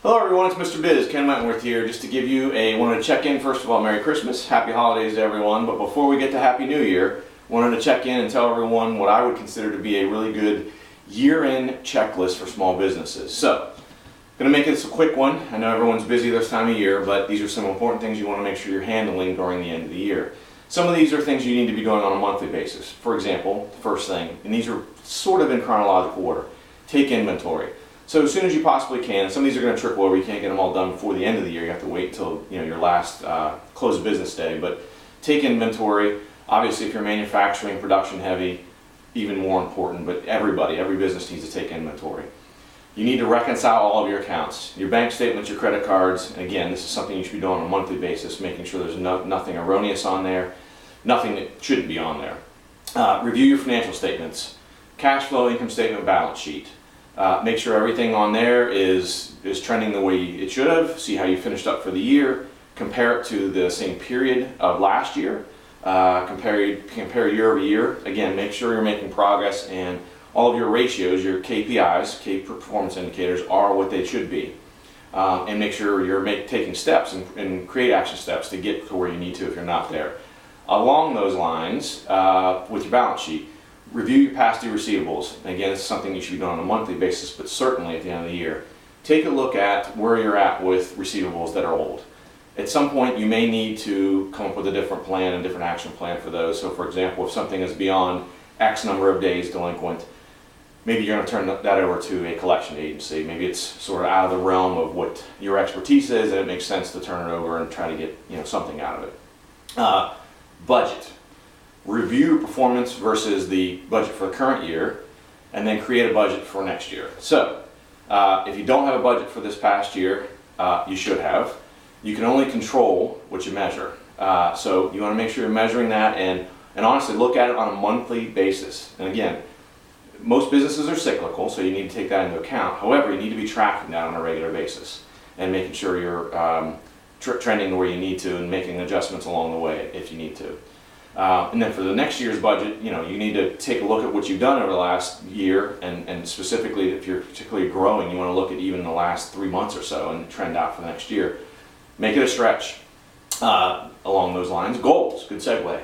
Hello everyone, it's Mr. Biz, Ken Wentworth here, just to give you wanted to check in. First of all, Merry Christmas, Happy Holidays to everyone, but before we get to Happy New Year, wanted to check in and tell everyone what I would consider to be a really good year-end checklist for small businesses. So, going to make this a quick one. I know everyone's busy this time of year, but these are some important things you want to make sure you're handling during the end of the year. Some of these are things you need to be doing on a monthly basis. For example, the first thing, and these are sort of in chronological order, take inventory. So as soon as you possibly can, some of these are going to trickle over, you can't get them all done before the end of the year, you have to wait until your last close of business day, but take inventory. Obviously if you're manufacturing, production heavy, even more important, but every business needs to take inventory. You need to reconcile all of your accounts, your bank statements, your credit cards, and again, this is something you should be doing on a monthly basis, making sure there's nothing erroneous on there, nothing that shouldn't be on there. Review your financial statements, cash flow, income statement, balance sheet. Make sure everything on there is trending the way it should have. See how you finished up for the year. Compare it to the same period of last year. Compare year over year. Again, make sure you're making progress and all of your ratios, your KPIs, key performance indicators, are what they should be. And make sure you're taking steps and create action steps to get to where you need to if you're not there. Along those lines, with your balance sheet, review your past due receivables. And again, this is something you should be doing on a monthly basis, but certainly at the end of the year. Take a look at where you're at with receivables that are old. At some point, you may need to come up with a different plan, a different action plan for those. So for example, if something is beyond X number of days delinquent, maybe you're going to turn that over to a collection agency. Maybe it's sort of out of the realm of what your expertise is, and it makes sense to turn it over and try to get something out of it. Budget. Review your performance versus the budget for the current year, and then create a budget for next year. So, if you don't have a budget for this past year, you should have. You can only control what you measure. So you want to make sure you're measuring that and honestly look at it on a monthly basis. And again, most businesses are cyclical, so you need to take that into account. However, you need to be tracking that on a regular basis and making sure you're trending where you need to and making adjustments along the way if you need to. And then for the next year's budget, you need to take a look at what you've done over the last year, and specifically if you're particularly growing, you want to look at even the last 3 months or so and trend out for the next year. Make it a stretch along those lines. Goals, good segue.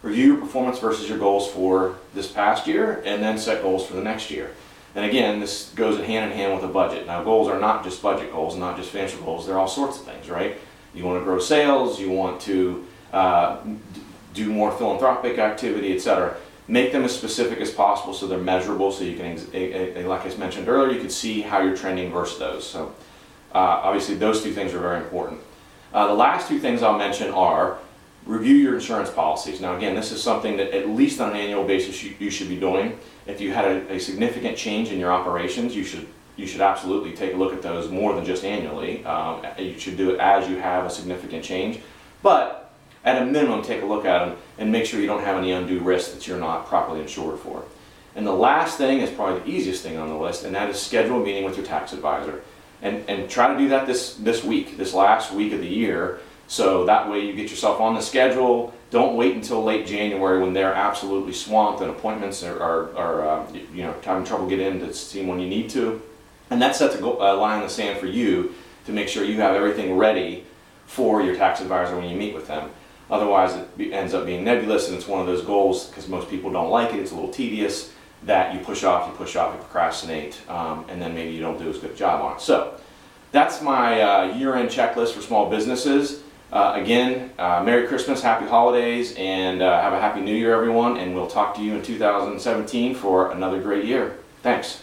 Review your performance versus your goals for this past year, and then set goals for the next year. And again, this goes hand in hand with a budget. Now, goals are not just budget goals, not just financial goals. They're all sorts of things, right? You want to grow sales, you want to do more philanthropic activity, etc. Make them as specific as possible so they're measurable, so you can, like I mentioned earlier, you can see how you're trending versus those. So obviously those two things are very important. The last two things I'll mention are review your insurance policies. Now again, this is something that at least on an annual basis you should be doing. If you had a significant change in your operations, you should absolutely take a look at those more than just annually. You should do it as you have a significant change. But at a minimum, take a look at them and make sure you don't have any undue risk that you're not properly insured for. And the last thing is probably the easiest thing on the list, and that is schedule a meeting with your tax advisor. And try to do that this week, this last week of the year, so that way you get yourself on the schedule. Don't wait until late January when they're absolutely swamped and appointments are having trouble getting in to see when you need to. And that sets a line in the sand for you to make sure you have everything ready for your tax advisor when you meet with them. Otherwise, it ends up being nebulous, and it's one of those goals, because most people don't like it, it's a little tedious, that you push off, you procrastinate, and then maybe you don't do as good a job on it. So, that's my year-end checklist for small businesses. Again, Merry Christmas, Happy Holidays, and have a Happy New Year, everyone, and we'll talk to you in 2017 for another great year. Thanks.